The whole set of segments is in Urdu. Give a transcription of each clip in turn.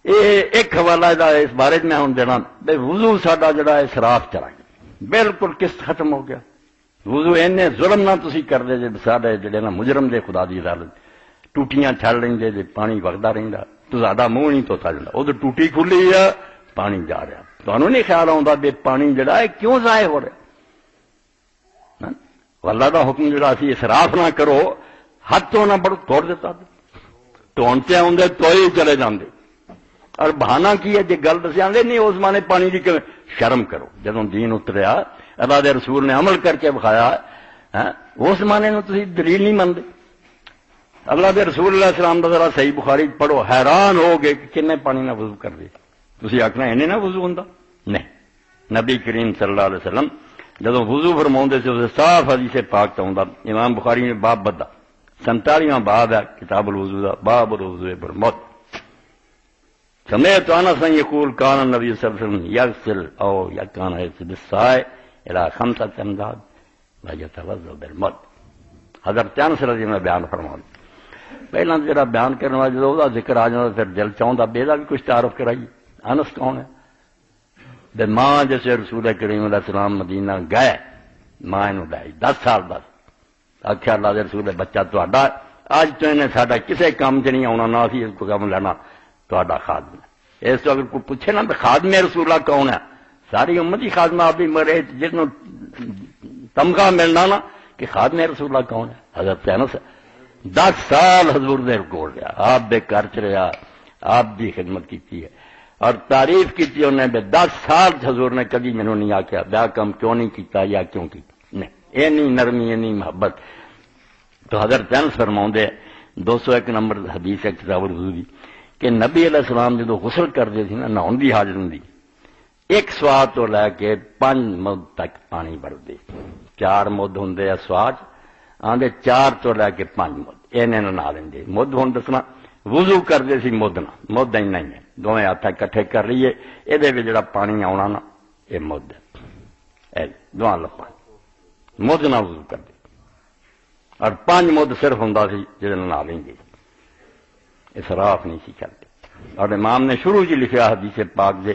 یہ ایک حوالہ اس بارے میں ہوں دینا بھائی وضو ساڈا جڑا ہے اسراف چلا گیا، بالکل قسط ختم ہو گیا۔ وضو اینے ظلم نہ تسی کردے جے ساڈے جڑے نا مجرم دے خدا دی عدالت ٹوٹیاں چھڑ لیندے جے پانی وگدا رہندا تو ساڈا منہ نہیں توتا جاندا، ادھر ٹوٹی کھلی ہے پانی جا رہا، تانوں نہیں خیال آوندا بے پانی جڑا ہے کیوں ضائع ہو رہا؟ اللہ دا حکم جڑا اسی اسراف نہ کرو، حد تو نہ بڑھ توڑ دیتا ٹونتے آدھے تو ہی چلے جاندے، اور بہانہ کی ہے جی گل دسے آدھے نہیں اس زمانے پانی کی شرم کرو، جدوں دین اتریا اللہ دے رسول نے عمل کر کے بکھایا اس زمانے میں تسی دلیل نہیں منتے۔ اللہ دے رسول علیہ السلام دا ذرا صحیح بخاری پڑھو، حیران ہو گئے کہ کنے پانی نہ وضو کر دے، تسی آکھنا اینے نہ وضو ہوندا؟ نہیں، نبی کریم صلی اللہ علیہ وسلم جدوں وضو فرماؤندے سے اسے صاف حدیث پاک تو ہوندا، امام بخاری نے باب بدھا 47واں باب ہے کتاب الوضو دا، باب الوضو بالموت۔ سمعت انس یقول کان النبی صلی اللہ علیہ وسلم یغسل او یکان یغسل بالسائے الى 5 امداد ویتوضا بالموت۔ حضرت انس رضی اللہ عنہ بیان فرماؤں پہلا جڑا بیان کرنے والا جدوں دا ذکر آ جاندا پھر دل چاہندا بے دا بھی کچھ تعارف کرائیے۔ انس کون ہے؟ بے ماں جیسے رسول کریم علیہ السلام مدینہ گئے، ماں انہوں لائی 10 سال بعد، آخیا اللہ دے رسول بچہ تہاڈا اج تو انہیں ساڈا کسے کام چ نہیں آنا، نہ اسی اس کو کام لینا، تہاڈا خادم ہے۔ اس تو اگر کوئی پوچھے نا خادم رسول اللہ کون ہے، ساری امت ہی خادم آپ بھی مرے جس کو تمغہ ملنا نا کہ خادم رسول اللہ کون ہے، حضرت انس 10 سال حضور نے کول رہا، آپ دے گھر چ رہا، آپ دی خدمت کیتی ہے اور تعریف کی انہیں بے 10 سال حضور نے کبھی مینوں نہیں آخیا بیا کم کیوں نہیں کیتا یا کیوں کیتا، نہیں اینی نرمی اینی محبت۔ تو حضرت انس فرماؤندے 201 نمبر حدیث ہے کتاب الوضو دی کہ نبی علیہ السلام جدو غسل کرتے تھے نا نہاؤن دی حاجت ہوندی، 1 سوا تو لے کے 5 مد تک پانی بھردے، 4 مد ہوندے ਆ سواج آندے 4 تو لے کے 5 مد اینے نہ لیندے۔ مد ہن دسنا وضو کرتے سی مد نہ، مد اینا ہی ہے، دوویں ہاتھ اکٹھے کر لیے یہ جڑا پانی آنا نا یہ مد ہے، دواں لپا مد نہ وضو کرتے، اور 5 مد صرف ہوں سی جہاں نہ لیں گے، اسراف نہیں سی کرتے۔ اور امام نے شروع جی لکھا حدیث پاک دے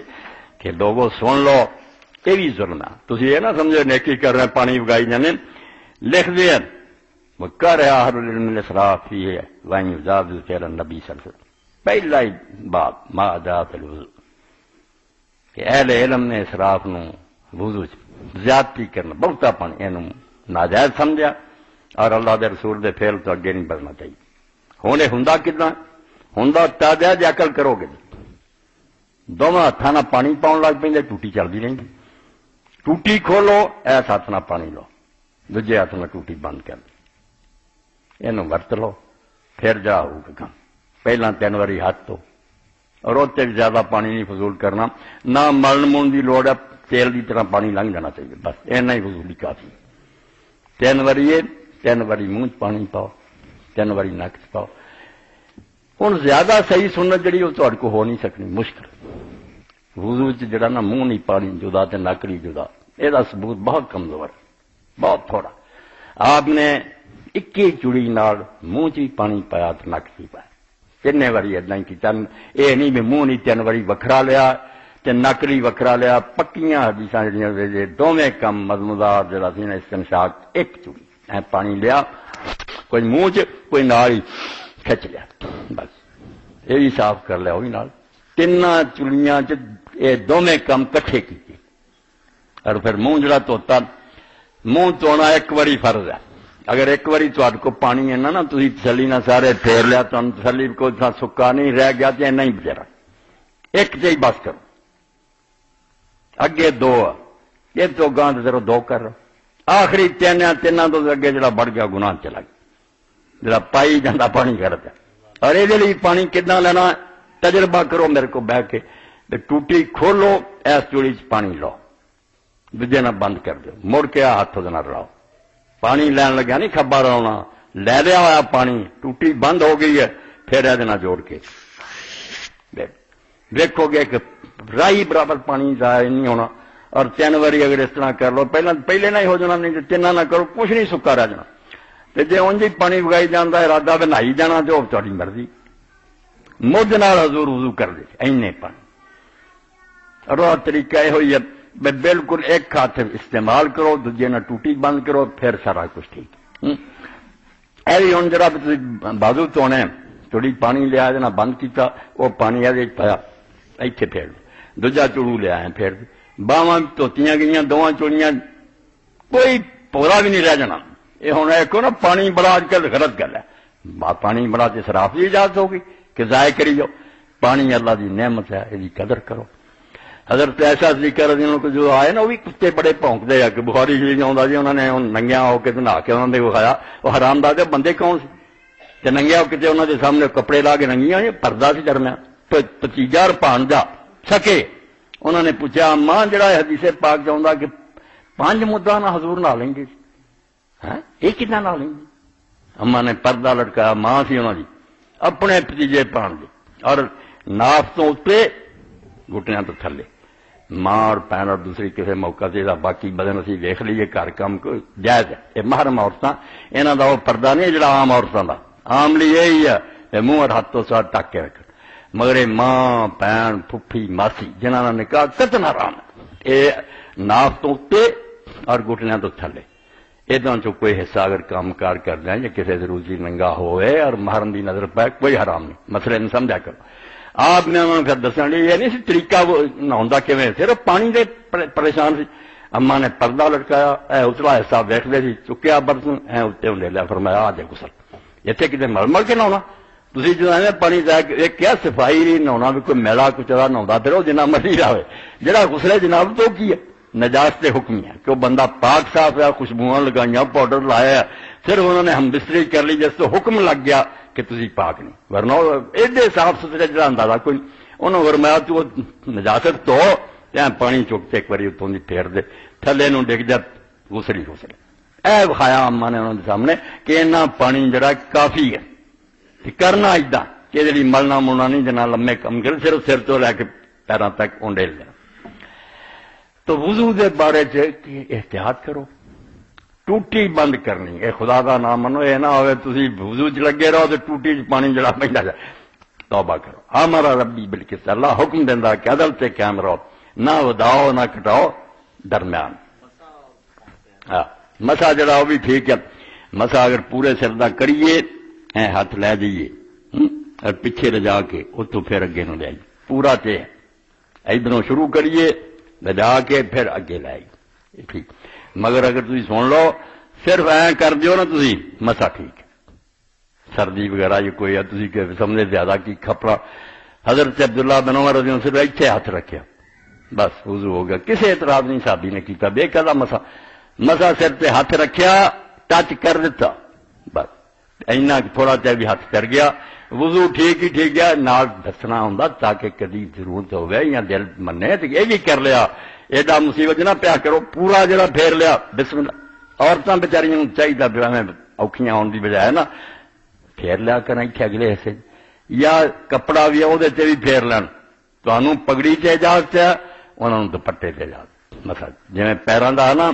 کہ لوگوں سن لو یہ بھی ظلم ہے، تسی یہ نہ سمجھو نیکی کر رہے پانی وگائی جانے، لکھ دیا کر اہل العلم الاسراف فی ہے وان یجاوز فعل النبی صلی اللہ علیہ وسلم، پہلا ہی باب ما جاء فی الوضو کہ اہل علم نے اسراف نو وضو زیادتی کرنا بہتا پانی اینوں ناجائز سمجھا، اور اللہ دے رسول دے فعل تو اگے نہیں بڑھنا چاہیے۔ ہونے ہوندا کداں ہوندا تازہ جے عقل کرو گے، دونوں ہاتھاں نال پانی پاؤن لگ پیندے ٹوٹی چلدی رہندی، ٹوٹی کھولو ایس ہاتھ نال پانی لو، دوجے ہاتھ نال ٹوٹی بند کر دو، اینوں ورت لو، پھر جا ہوگا کام۔ پہلا 3 واری ہاتھ تو، اور اس سے زیادہ پانی نہیں فضول کرنا، نہ ملن من کی لوڑ ہے، تیل کی طرح پانی لنگ جانا چاہیے، بس اینا ہی فضولی کافی۔ 3 واری 3 واری منہ پانی پاؤ، 3 واری نک چ پاؤ۔ ہوں زیادہ صحیح سنت جڑی وہ تہاڈے کو ہو نہیں سکنی، مشکل وضو جڑا نا منہ نہیں پانی جدا تے نک نہیں جدا، یہ ثبوت بہت کمزور ہے، بہت تھوڑا۔ آپ نے 21 چڑی نال منہ چ پانی پایا تو نک چ پایا، 3 واری اداں ہی کیتا، یہ نہیں بھی منہ نہیں 3 واری وکھرا لیا تے نک نہیں وکھرا لیا، پکیاں حدیثاں جڑیاں دوویں کم مضمودار جڑا سی نا استنشاق 1 چڑی اے پانی لیا، کوئی منہ چ کوئی نال ہی کھچ لیا، بس یہ بھی صاف کر لیا وہی نال، 3 چڑیاں چ یہ دوویں کم کٹھے کیتے، اور پھر منہ جڑا توتا، منہ تونا 1 واری فرض ہے۔ اگر 1 واری تہاڈے کو پانی ہے نا تسی تسلی نہ سارے پھیر لیا، تمہیں تسلی کو سکا نہیں رہ گیا تو اینا ہی بچارا، 1 سے ہی بس کرو، اگے 2 یہ تو گاں ذرا 2 کر رہو، آخری 3 تو اگے جڑا بڑھ گیا گناہ چلا گیا، جڑا پائی جانا پانی کرتا۔ اور یہ لیے پانی کتنا لینا تجربہ کرو میرے کو بہ کے، ٹوٹی کھولو ایس چوڑی چ پانی لو، دوجے نہ بند کر دو، مڑ کے ہاتھ نہ رلاؤ، پانی لین لگا نہیں کھبا رونا، لے لیا ہوا پانی، ٹوٹی بند ہو گئی ہے، پھر یہ جوڑ کے دیکھو گے کہ رائی برابر پانی ضائع نہیں ہونا۔ اور 3 واری اگر اس طرح کر لو، پہلے نہ ہو جانا، نہیں 3 نہ کرو کچھ نہیں سکا رہ جانا، جی انج ہی پانی وگائی جانا ارادہ بنائی جانا تو تاری مرضی، مجھ نال حضور وضو کر دے اینے پانی اور طریقہ یہ ہوئی ہے بالکل ایک ہاتھ استعمال کرو دوجے نہ ٹوٹی بند کرو پھر سارا کچھ ٹھیک ایوی ہوں جرا بازو دھونے تھوڑی پانی لیا نہ بند کیتا وہ پانی پایا ایتھے پھیر دوجا چوڑو لیا پھیر باواں دھوتیاں گئیاں دونوں چوڑیاں کوئی پورا بھی نہیں رہ جانا یہ ہوں ایک نا پانی بڑا اج کل غلط گل ہے پانی بڑا تو اسراف کی اجازت ہوگی کہ ضائع کری جاؤ پانی اللہ کی نعمت ہے یہ قدر کرو حضرت عائشہ صدیقہ رضی اللہ عنہا کو جو آئے نا وہ بھی کتے بڑے بھونکتے ہیں کہ بخاری شریف آتا جی انہوں نے ننگیا ہو کے نہا کے انہوں نے وکھایا وہ حرام دے بندے کون سی تے ننگیا ہو کے انہوں کے سامنے کپڑے لا کے ننگیاں پردہ سی درمیان تو پتیجا اور بھانجا سکے انہوں نے پوچھا ماں جڑا حدیث پاک چاہتا کہ 5 مدعا نہ حضور نہ لیں گے یہ کتنا نہ لیں گے اما نے پردہ لٹکایا ماں سی انہوں نے اپنے پتیجے پان دے اور ناف تو اتنے گھٹنیاں تو تھلے ماں اور پین اور دوسری کسی موقع سے باقی بدن اسی ویخ لیے گھر کام کو جائز ہے یہ محرم عورتیں یہاں کا وہ پردہ نہیں جڑا عام عورتوں کا عام لی یہی ہے منہ اور ہاتھ تو ساتھ ٹک کے رکھ مگر ماں پین پھپھی ماسی جنہوں نے نکاح قطعاً حرام ہے یہ ناف تو اتنے اور گھٹنیاں تو تھلے ادھر چو کوئی حصہ اگر کام کار کر دیں یا کسی روزی ننگا ہوئے اور محرم کی نظر پائے کوئی حرام نہیں مسئلے نہیں سمجھا کرو آپ نے انہوں نے پھر دسنے یہ نہیں سی طریقہ نہا کیویں صرف پانی دے پریشان سی اما نے پردہ لٹکایا اے اتلا حصہ ویکھتے سی چکیا برتن اے اتنے ہوں لیا فرمایا آ جائے غسل اتنے کتنے مل مل کے نہاؤنا تھی جو پانی یہ کیا صفائی نہیں نہاؤنا بھی کوئی میلا کچرا نہا پھر وہ جنہ مرضی رہے جہاں غسلے جناب تو کی ہے نجاست حکمی ہے کہ وہ بندہ پاک صاف ہے خوشبو لگائیاں پاؤڈر لایا صرف انہوں نے ہم بستری کر لی جس تو حکم لگ گیا کہ تسی پاک نہیں ورنہ ایڈے صاف ستھرے جڑا اندازہ کوئی انہوں نے فرمایا تو نجاست تو پانی چکتے ایک بار اتوں کی پھیر دے تھلے نو ڈگ جا غسل اے وکھایا اما نے انہوں نے سامنے کہ اینا پانی جڑا کافی ہے کرنا ادا کہ جی ملنا ملنا نہیں جنا لمے کم کر صرف سر تو لے کے پیروں تک اونڈیل لینا تو وضو دے بارے احتیاط کرو ٹوٹی بند کرنی اے خدا کا نام منو یہ نہ ہوئے تسی وضو چ لگے رہو تو ٹوٹی چ پانی جڑا پہنتا جائے توبہ کرو ہمارا ربی بالکل اللہ حکم دینا کہ عدل سے قائم رہو نہ وداؤ نہ کٹاؤ درمیان مسا جڑا وہ بھی ٹھیک ہے مسا اگر پورے سر دا کریے ہاتھ لے جائیے اور پیچھے رجا کے اتوں پھر اگے نو لے پورا تے ادھروں شروع کریے رجا کے پھر اگے لے ٹھیک مگر اگر تھی سن لو صرف کر دیو نا تھی مسا ٹھیک سردی وغیرہ یہ کوئی ہے تھی سمجھے زیادہ کی کھپڑا حضرت عبداللہ بن عمر رضی اللہ عنہ صرف اتنے ہاتھ رکھیا بس وضو ہو گیا کسی اعتراض نہیں صحابی نے کیتا بے قضا مسا مسا سر پہ ہاتھ رکھیا ٹچ کر دیتا بس اینا تھوڑا چاہے بھی ہاتھ کر گیا وضو ٹھیک ہی ٹھیک گیا نال دسنا ہوں تاکہ کدی ضرورت ہوئے یا دل منے تو یہ بھی کر لیا ایڈا مصیبت نہ پیا کرو پورا جڑا پھیر لیا بسم اللہ عورتوں بچاریاں چاہیے پھر میں اوکھیاں ہونے کی بجائے نا پھیر لیا کریں اتنے اگلے حصے یا کپڑا بھی ہے وہ بھی پھیر لین تمہوں پگڑی سے اجازت ہے انہوں نے دوپٹے سے اجازت مسا جی پیروں کا نا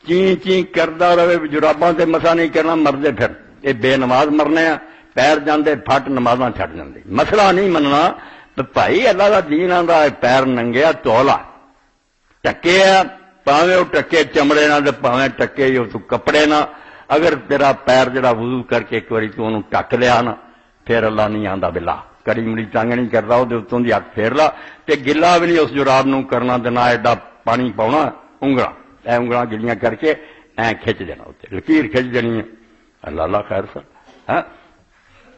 چین چین کرتا رہے جراباں سے مسا نہیں کرنا مرتے پھر یہ بے نماز مرنے ہیں پیر جاندے پھٹ نمازاں چھٹ جاندے مسئلہ نہیں مننا تو بھائی اللہ کا دین آتا ہے پیر ننگیا تولا ٹکے ہے پاویں وہ ٹکے چمڑے نہ پاویں ٹکے تو کپڑے نہ اگر تیرا پیر جڑا وضو کر کے ایک باری تو انہوں ٹک لیا نا پھر اللہ نہیں آتا بلا کڑی مڑی ٹنگ نہیں کرتا وہ اتوں کی ہاتھ پھیر لا تے گلا بھی نہیں اس جراب نو کرنا نہ ایڈا پانی پاؤنا انگلا انگلاں گلیاں کر کے کھچ دینا اتنے لکیر کھچ دینی ہے اللہ اللہ خیر سر ہاں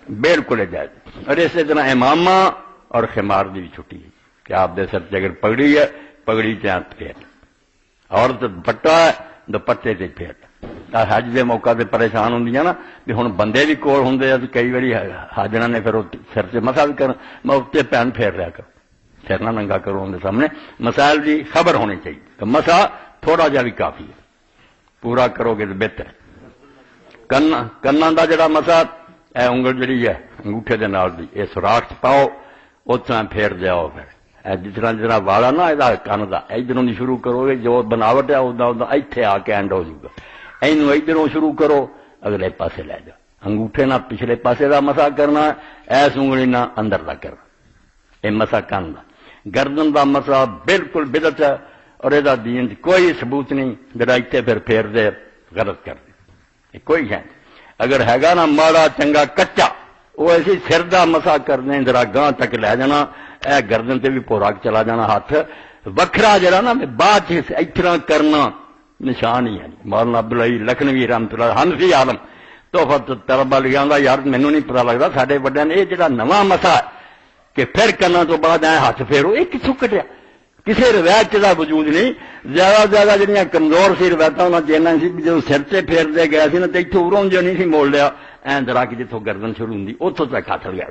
بالکل جائز اور اسی طرح امامہ اور خمار کی بھی چھٹی ہے کہ آپ دے سر سے اگر پگڑی ہے پگڑی سے ہاتھ پھیر اور دوپٹا ہے دوپٹے سے پھیر حج کے موقع سے پریشان ہوں نا بھی ہوں بندے بھی کول ہوں کئی باری حاجنا نے پھر سر سے مسا بھی کرنا میں اتنے پین پھیر لیا کرو سر نہ ننگا کرو ان کے سامنے مسائل کی خبر ہونی چاہیے کہ مسا تھوڑا جا بھی کافی ہے پورا کرو گے تو بہتر ہے کنا کا جڑا مسا اے انگل جڑی ہے انگوٹھے دے نال دی یہ سوراخ پاؤ اتنا پھیر دیاؤ پھر جس طرح جس طرح والا نا یہ کن کا ادھروں دی شروع کرو گے جو بناوٹ ہے ادا اتنے آ کے اینڈ ہو جائے گا اینو ادھروں شروع کرو اگلے پاسے لے جاؤ انگوٹھے نہ پچھلے پاسے دا مسا کرنا، ایس انگلی نہ اندر دا کرنا، یہ مسا کرنا۔ گردن دا مسا بالکل بدعت ہے، اور یہ دین کوئی ثبوت نہیں، جڑا اتنے پھیر دے غلط کر دے، یہ کوئی ہے۔ اگر ہے نا ماڑا چنگا کچا، وہ ایسی سر دا مسا کر دیں، ذرا گاں تک لے جانا، اے گردن تے بھی پوراک چلا جانا، ہاتھ وکھرا جڑا نا بعد اتنا کرنا نشان ہی ہے۔ مولانا عبدالعزیز لکھنوی رحمۃ اللہ حنفی عالم تحفۃ الطلبہ لکھا یار مینوں نہیں پتا لگتا ساڈے وڈیاں نے یہ جڑا نواں مسا ہے کہ پھر کرنا تو بعد اے ہاتھ پھیرو، یہ کتوں کٹیا؟ کسی روایت کا وجود نہیں۔ زیادہ جہاں کمزور سی روایت انہوں نے جینا سی جب سر سے پھیرتے گئے سی نا تو اتوں اروں جو نہیں سی موڑ لیا، این درا کے جتوں گردن شروع ہوتی اتوں تک ہاتھ گیا،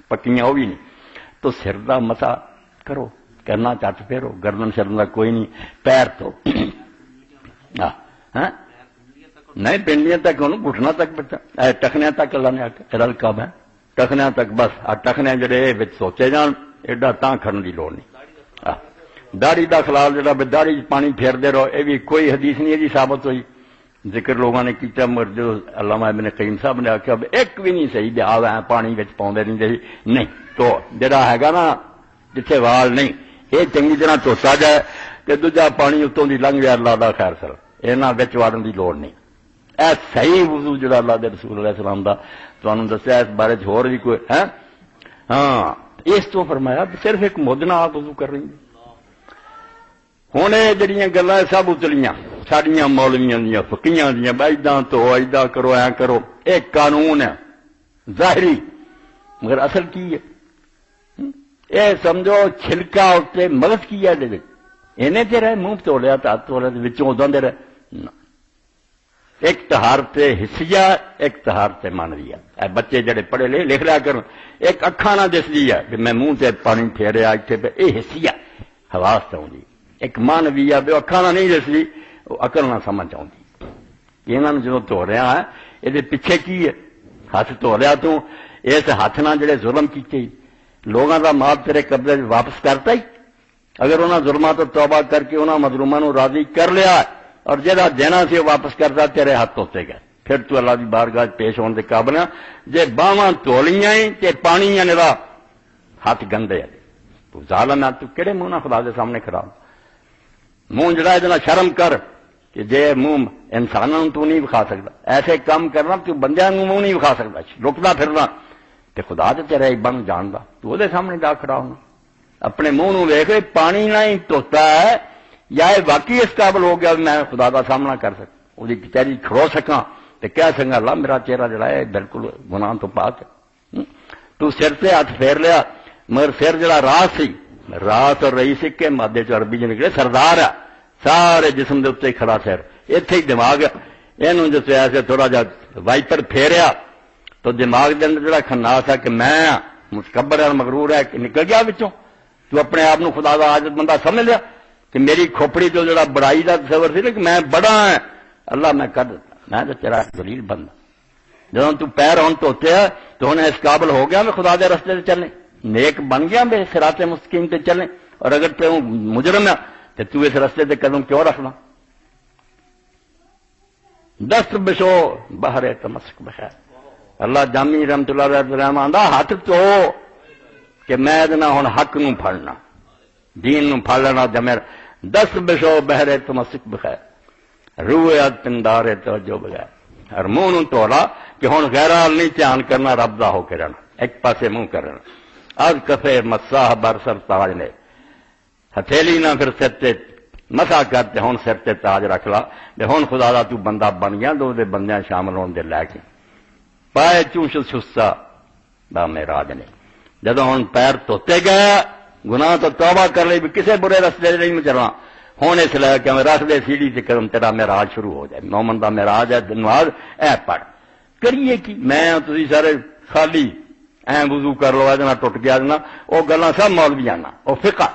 پکیاں وہ بھی نہیں۔ تو سر کا مسا کرو، کرنا چٹ پھیرو، گردن سر کا کوئی نہیں، پیر تو نہیں پنڈیاں تک گھٹنا تک ٹخنیا تک اللہ نے رل کب ہے ٹخنیا تک، بس ٹخنے جڑے سوچے جان ایڈا تاں کھڑن کی لوڑ نہیں۔ داڑھی کا خلال جڑا داڑھی پانی پھیرتے رہو، یہ بھی کوئی حدیث نہیں جی ثابت ہوئی، ذکر لوگوں نے کیتا، مگر جو علامہ ابن قیم صاحب نے آخیا ایک بھی نہیں صحیح دیا پانی پاؤں نہیں۔ تو جڑا ہے نا جتھے وال نہیں یہ چنگی طرح دھوتا جائے کہ دوجا پانی اتوں دی لنگ جائے، اللہ دا خیر سر یہاں وڑن کی لوڑ نہیں۔ اے صحیح وضو جڑا اللہ دے رسول علیہ السلام دا تمہیں دسیا، اس بارے ہور بھی کوئی ہے؟ ہاں اس تو فرمایا صرف ایک مدنا آپ وضو کر رہی ہیں۔ ہوں یہ جہاں گلیں سب اتلیاں ساڈیاں مولویاں دیاں فقیاں دیاں، ایدا تو ایدا کرو اے کرو، ایک قانون ہے ظاہری، مگر اصل کی ہے؟ یہ سمجھو چھلکا اتنے مغز کی ہے، اینے تے رہے منہ تو لیا ہاتھ تو لیا وچوں اداں دے رہے۔ ایک طہارت حسیہ، ایک طہارت مانویہ۔ اے بچے جڑے پڑھے لے لکھ لیا کرن، ایک اکھاں نہ دس دی ہے کہ میں منہ تے پانی پھیریا اتنے پہ، یہ حسیہ حواس تو آؤں، ایک مانویہ بھی اکھاں نہ نہیں دس دی، وہ عقل نہ سمجھ آؤں۔ انہوں نے جدو دھو رہا ہے یہ پیچھے کی ہے؟ ہاتھ دھو رہا تو اس ہاتھ نہ جڑے ظلم کیتے لوگوں کا مال تیرے قبضے واپس کرتا ہی؟ اگر انہوں نے ظلمات تو توبہ کر کے انہوں مظلوموں کو راضی کر لیا اور جہاں دینا سی واپس کرتا، تیرے ہاتھ دھوتے گئے، پھر تو اللہ کی بارگاہ پیش ہونے کے قابل ہے۔ جے باواں دھو لیاں تے پانی نرا ہاتھ گندے ہے، تو ظالم ہے، تو کہڑے منہ نہ خدا دے سامنے خراب منہ جڑا یہ شرم کر کہ جے منہ انسانوں تو نہیں وکھا سکتا، ایسے کام کرنا تو بندیاں منہ نہیں وکھا سکتا، لکتا پھرنا تے خدا تے تیرا بن جاندا، تو وہ سامنے جا کھڑا ہونا، اپنے منہ نو ویکھ پانی نہ ہی دھوتا ہے یا واقعی اس قابل ہو گیا میں خدا کا سامنا کر سکوں، وہ کچہری کھڑو سکاں تو کہہ سکاں اللہ میرا چہرہ جڑا ہے بالکل گناہ تو پاک ہے۔ تو سر سے ہاتھ پھیر لیا، مگر سر جڑا رات سی، رات اور رہی سکے مادے چ عربی جو نکلے سردار ہے، سارے جسم دے اتنے کھڑا سر، اتنے ہی دماغ ہے، یہ جس ایسے تھوڑا جا وائپر پھیریا تو دماغ دے اندر جڑا خناس ہے کہ میں متکبر ہے مغرور ہے کہ نکل گیا بچوں، تو اپنے آپ کو خدا کا عاجز بندہ سمجھ لیا کہ میری کھوپڑی تو جڑا بڑائی کا تصور سی نا کہ میں بڑا ہاں، اللہ میں کر دیتا، میں تو تیرا دلیل بندہ۔ جب تو پیر ہوں دھوتے ہے تو ہوں اس قابل ہو گیا میں خدا دے رستے سے چلنے، نیک بن گیا میں صراط مستقیم تے چلنے، اور اگر تو مجرم ہے تو اس رستے تے قدم کیوں رکھنا؟ دست بشو بہر تمسک بخیر، اللہ جامی رحمت اللہ علیہ آندا ہاتھ تو کہ میں ہوں حق نو پھڑنا، دین نو پھڑ لینا، جمیر دست بشو بہر تمسک بخیر، روئے پندار توجہ بغیر، اور منہ نو تولا کہ ہوں غیرال نہیں دھیان کرنا، رب دا ہو کے رہنا، ایک پاسے منہ کر رہنا۔ از کفے مساح بر سر تاج نے، ہتھیلی نہ پھر سر تے مسا کرتے ہوں سر تے تاج رکھ لا، ہوں خدا دا تو بندہ بن گیا، دو دے بندیاں شامل ہونے دے لے کے پائے چوش چھسا دا میراج نے، جدو ہوں پیر دھوتے گئے گناہ تو توبہ کر لی بھی کسے برے رستے نہیں میں چلنا، ہوں اس لے کہ میں رکھ دے سیڑھی سے کرم تیرا میراج شروع ہو جائے، مومن دا میراج ہے نماز اے پڑھ کریے کی میں تسی سارے خالی وضو کر لو ادنا ٹوٹ گیا ادنا، وہ گلاں سب مولوی آنا، وہ فقہ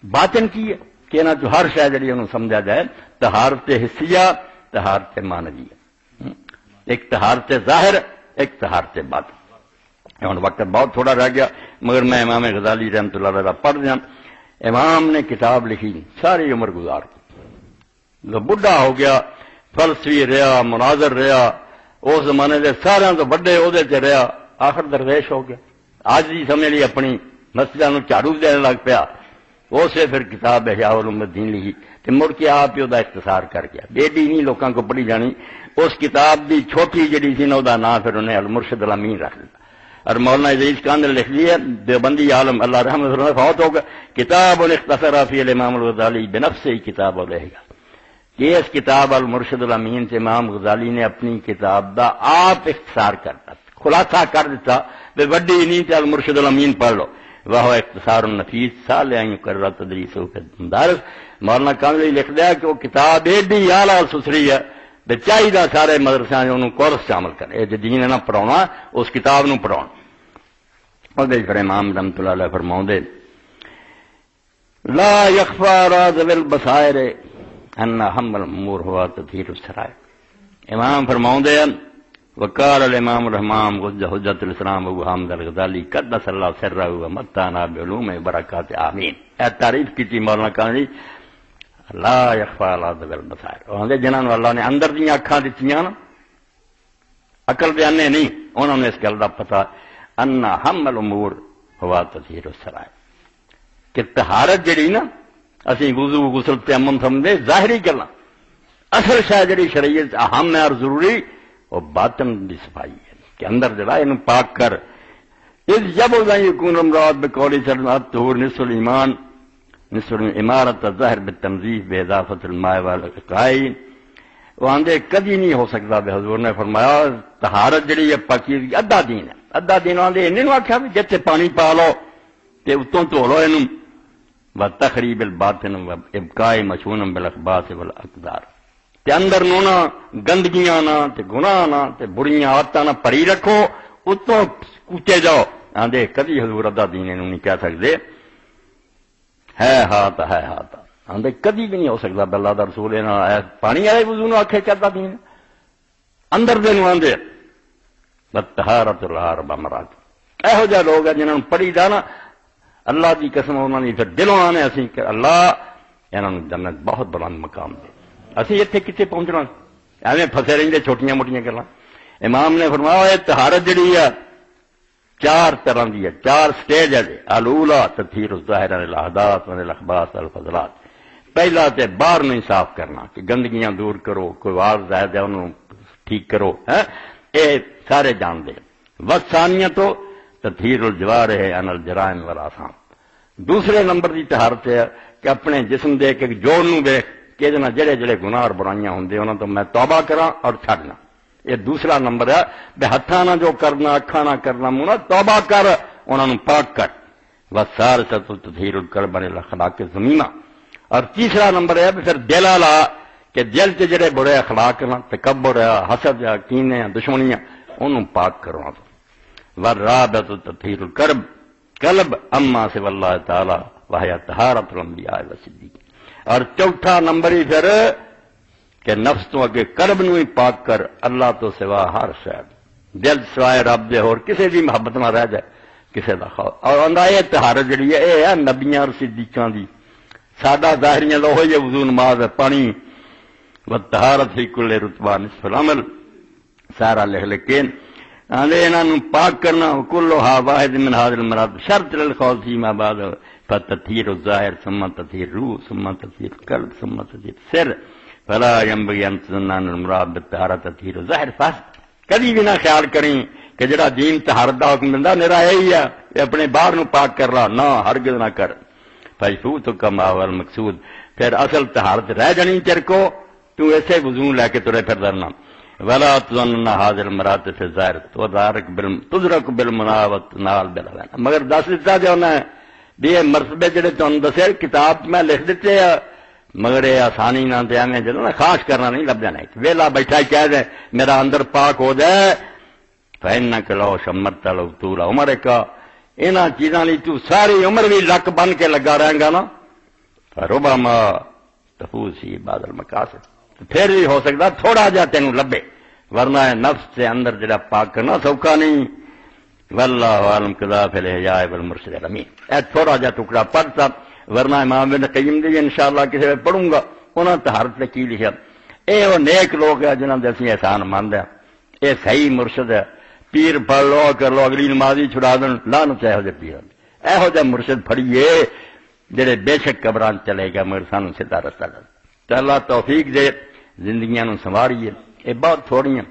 باطن کی ہے کہ نہ جو ہر شے جڑی انہوں سمجھا جائے، طہارت حسیہ طہارت مانویہ، ایک طہارت ظاہر ایک طہارت باطن۔ ہوں وقت بہت تھوڑا رہ گیا مگر میں امام غزالی رحمۃ اللہ علیہ پڑھ دیا، امام نے کتاب لکھی ساری عمر گزار کی، جو بڈھا ہو گیا فلسفی رہا، مناظر رہا، اس زمانے دے سارے تو بڑے عہدے تے رہا، آخر درویش ہو گیا، آج دی سمجھ لی اپنی مسجداں نوں جھاڑو دینے لگ پیا، اسے پھر کتاب احیاء الدین لکھی تے مڑ کے آپ ہی دا اختصار کر گیا، بیڈی نہیں لوکاں کو پڑھی جانی، اس کتاب دی چھوٹی جڑی سی نا دا نام پھر انہیں المرشد الامین رکھ دیا۔ اور مولانا عزیز خان نے لکھ لیا، دیوبندی عالم اللہ رحمۃ اللہ فوت ہو گیا، کتاب اختصر فی الامام الغزالی بنفسہ کتاب الیہ، کہ اس کتاب المرشد الامین سے امام غزالی نے اپنی کتاب دا آپ اختصار کرتا، خلاصہ کر دیتا، بے وڈی نہیں تے المرشد الامین پڑھ لو، وہ اختصار النفیس صالح یقرر تدریسہ فی المدارس۔ مولانا کاملی لکھ دیا کہ وہ کتاب ایڈی اعلیٰ سسری ہے، بے چاہیے سارے مدرسے انہوں کورس شامل کرے، یہ دین نہ پڑھاؤنا، اس کتاب نو پڑھاؤ۔ اور پھر امام رحمۃ اللہ علیہ فرماؤندے لا یخفی راز البصائر ان اہم الامور ہوا تطہیر السرائر۔ امام فرماؤندے وقال الامام الرحمام حجت الاسلام ابو حامد الغزالی قدس اللہ سرہ ومتعنا بعلوم برکات آمین۔ اے تعریف کی تھی مولانا کانی لا یخفی راز البصائر، اور جنہوں اللہ نے اندر دی اکھاں دتیاں نا، عقل دے انے نہیں، انہوں نے اس گل دا پتہ ان اہم الامور ہوا تطہیر السرائر، کہ طہارت جڑی نا اسی وضو غسل تیمم سمجھے ظاہری گلاں، اصل شے جڑی شریعت اہم ہے اور ضروری وہ باطن دی صفائی ہے، کہ اندر جڑا اینوں پاک کر۔ اذ یبغ ان یکون المراد بقول سرات طہور نصف الایمان نصف الامارت الظاہر بالتنظیف باضافۃ الماء والقائی، وہ آندے کدی نہیں ہو سکتا، بے حضور نے فرمایا طہارت جڑی ہے پاکیزگی ادھا دین ہے، ادھا دین آندے انہوں آکھیا بھی جتے پانی پا لو تے اتوں دھو لو اینوں، وتخریب الباطن وابقاء مشون بالاخباث والاقدار، تے اندر نو نہ گندگیاں نہ تے گناہ نہ تے بڑیاں عادتاں نہ پری رکھو، اتوں کوچے جاؤ، آندے کدی حضور ادھا دین انہوں نہیں کہہ سکتے، ہے ہاتھ آندے کدی بھی نہیں ہو سکتا اللہ دا رسول پانی والے وضو نو آکھے کرتا دین، اندر دے نو آندے بطہارت الاربع مرات۔ ایہو جہ لوگ ہیں جنہوں نے پڑھی دا نا اللہ دی قسم انہوں نے پھر دلوں آنے اسی کہ اللہ انہوں نے جنت بہت بلند مقام دے، اسی اتنے کتنے پہنچنا ایویں پھسے رہتے چھوٹیاں موٹیاں گلاں۔ امام نے فرمایا یہ طہارت جڑی ہے چار طرح دی ہے، چار سٹیج ہے، الاولی تطہیر الظاہر عن الاحداث وعن الاخباث والفضلات، پہلا تے باہر نہیں صاف کرنا کہ گندگیاں دور کرو، کوئی وار زائد ہے انہوں ٹھیک کرو، اے سارے جان دے۔ والثانیہ تو تطہیر الجوارح عن الجرائم والآثام، دوسرے نمبر دی طہارت ہے کہ اپنے جسم دے کے جوڑ نوں دیکھ کہ جڑے جڑے گناہ اور برائیاں ہوندے انہاں تو میں توبہ کراں اور چھڈنا، یہ دوسرا نمبر ہے، بے ہتھاں نہ جو کرنا، اکھاں نہ کرنا، منہ نہ توبہ کر، انہاں نوں پاک کر۔ والثالثۃ تطہیر القلب عن الاخلاق الذمیمہ، اور تیسرا نمبر ہے پھر دل والا کہ دل سے جڑے برے اخلاق نا، تکبر ہے، حسد ہے، کینے ہیں، دشمنیاں، انہوں پاک کرو۔ والرابعۃ تطہیر القلب قلب اما سوى اللہ تعالی وہی طہارت الانبیاء والصدیقین، اور چوتھا نمبر ہی پھر کہ نفس تو اگے قلب نو ہی پاک کر، اللہ تو سوا ہر شے، دل سوائے رب دے اور کسے دی محبت نہ رہ جائے، کسے دا خوف۔ اور اندر یہ طہارت جڑی ہے یہ ہے نبیاں اور صدیقاں دی، سادہ ظاہریاں لو یہ وضو نماز ہے پانی، والطہارت فی کل رتبہ نصف العمل، سارا لکھ کے انہوں پاک کرنا، کلھا واحد من هذه المراد شرط للخوض فيما بعد، فتطہیر الظاہر ثم تطہیر روح ثم تطہیر قلب ثم تطہیر سر، فلا ينبغي ان تظن ان المراد بالطہارت تطہیر الظاہر فقط، کبھی بھی نہ خیال کریں کہ جڑا دین طہارت دا حکم دیندا میرا یہی ہے کہ اپنے باہر نو پاک کر لا، نہ ہرگز نہ کر۔ فیفوتک ما هو المقصود، پھر اصل طہارت رہ جانی تیرے کو، تو ایسے وضو لے کے ترے پھر درنا۔ ولا تظن هذه المراتب في الظاهر تدرك بالمناوت نال بالعلم، مگر دس دیتا جو ہے بھی یہ مرتبے جڑے تمہیں دسے کتاب میں لکھ دیتے ہیں، مگر یہ آسانی نہ دیا میں جو نا خاص کرنا نہیں لب جانا، ویلا بیٹھا کہہ دے میرا اندر پاک ہو جائے، فإنك لو شمرت لو طول عمرك، انہاں چیزاں لی تو ساری عمر بھی لک بن کے لگا رہیں گا نا، فربما تفوز فی بعض المقاصد، پھر بھی ہو سکتا تھوڑا جا تینوں لبے، ورنہ نفس سے اندر جڑا پاک کرنا سوکھا نہیں۔ واللہ عالم قضا فی الاحیاء والمرشد الامین، اے تھوڑا جا ٹکڑا پڑھتا، ورنہ امام ابن قیم دی انشاءاللہ کسی میں پڑھوں گا، انہوں نے طہارت نے کی لکھا، اے وہ نیک لوگ ہیں جنہاں دے اسی احسان مند ہیں، یہ صحیح مرشد ہے. پیر پڑھ لو کر لو اگلی نماز ہی چھڑا دن لعنت یہو جے پیر یہو جا مرشد پھڑیے جڑے بے شک قبران چلے گا مگر سانو سیدھا رستہ دس. اللہ توفیق دے زندگیاں نو سنواریے. یہ بہت تھوڑیاں